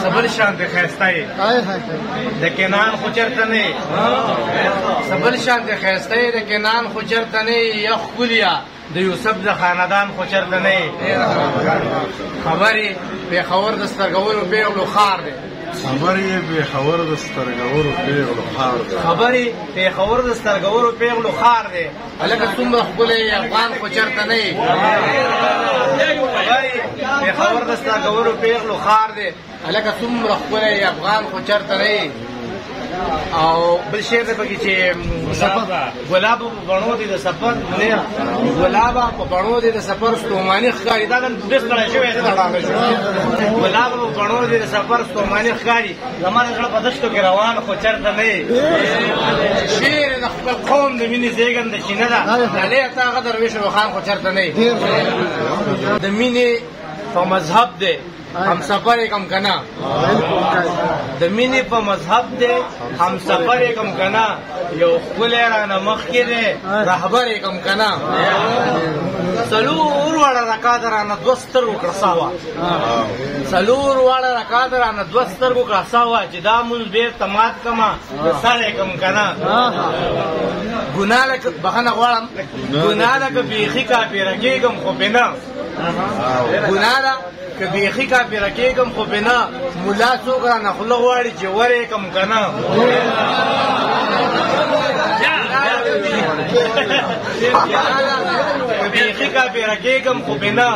سبل شان د خیسته د کنان خو چرته نه سبل شان د خیسته د کنان خو چرته نه یا خولیا د یوسف د خاندان خو چرته نه خبرې په خبر د سترګورو پیغلو خار دی خبرې به خبر د سترګورو پیغلو خار دی خبرې په خبر د سترګورو پیغلو خار دی الکه څومره خپل افغان خو چرته نه خبرې په خبر د سترګورو پیغلو خار دی الکه څومره خپل افغان خو چرته نه او بل شعر دی پکې چې ګلاب په بڼو دي د سفر نه ګلاب په بڼو دي د سفر ستوماني ښکاري دا نن ډېر ستړی شوی دی دا ګلاب په بڼو دي د سفر ستوماني ښکاري زما زړه په دښتو کې روان خو چرته نه شعر د خپل قوم د مینې زیږنده چې نه ده ډالۍ عطا غدر ویش روخان خو چرته نه د مینې په مذهب دی हम सफर एकम कना د مینې په مذهب دی هم سفر एकम कना یو خپلې رانه مخکې دی رهبر एकम कना څلور واړه رکعات رانه دوه سترګو کړسا وه څلور واړه رکعات رانه دوه سترګو کړسا وه چې دا مونځ بېرته مات کړمه سر एकम कنا ګناه لکه بخښنه غواړم ګناه لکه بیخي کافره کېږم خو پې نه ګناه ده که بیخي کافره کېږم خو پې نه ملا څوک رانه خوله غواړي چې ور یې کم که نه که بیخي کافره کېږم خو پې نه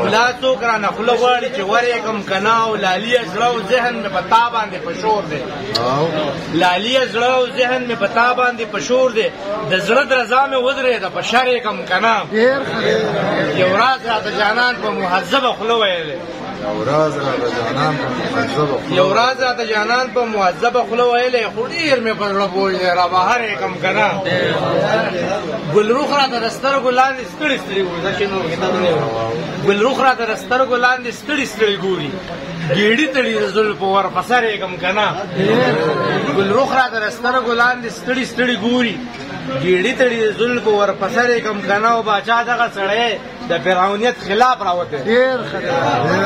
ملا څوک رانه خوله غواړي چې ور یې کم که نه او لالي زړه او ذهن مې په تا باندې په شور دی لالي زړه او ذهن مې په تا باندې په شور دی د زړه درزا مې ودرېده په شر یې کم که نه یو راز راته جانان په مهذبه خوله ویلی یو راز راته جانان په مهذبه خوله ویلی خو ډېر مې په زړه بوج دی را بهر یې کم که نه ګلرخ راته د سترګو لاندې ستړي ستړي ګلرخ راته د سترګو لاندې ستړي ستړي ګوري ګېډي تړي د زلفو ور په سر یې کم که نه ګلرخ راته د سترګو لاندې ستړي ستړي ګوري ګېډي تړي د زلفو ور په سر یې کم که نه او باچا دغه سړی د فرعونیت خلاف راوتی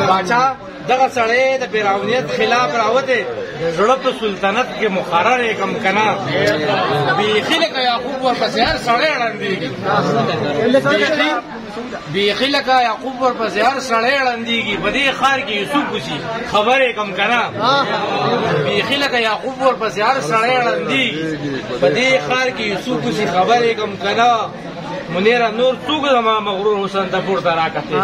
باچا دغه سړی د فرعونیت خلاف راوتی د زړه په سلطنت کې مقرر یې کم که نه بیخي لکه یعقوب ورپسې هر سړی ړندېږي بیخي لکه یعقوب ورپسې هر سړی ړندېږي په دې ښار کې یوسف وسي خبر یې کم که نه بیخي لکه یعقوب ورپسې هر سړی ړندېږي په دې ښار کې یوسف وسي خبر یې کم که نه منیره نور څوک زما مغرور حسن ته پورته راکتې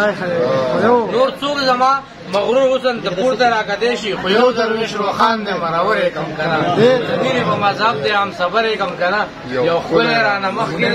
نور څوک زما مغرور حسن ته پورته راکتې شي خو یو درویش روخان دی مرور یې کم که نه د مینې په مذهب دی هم صبر یې کم که نه یو ښکلی رانه مخکې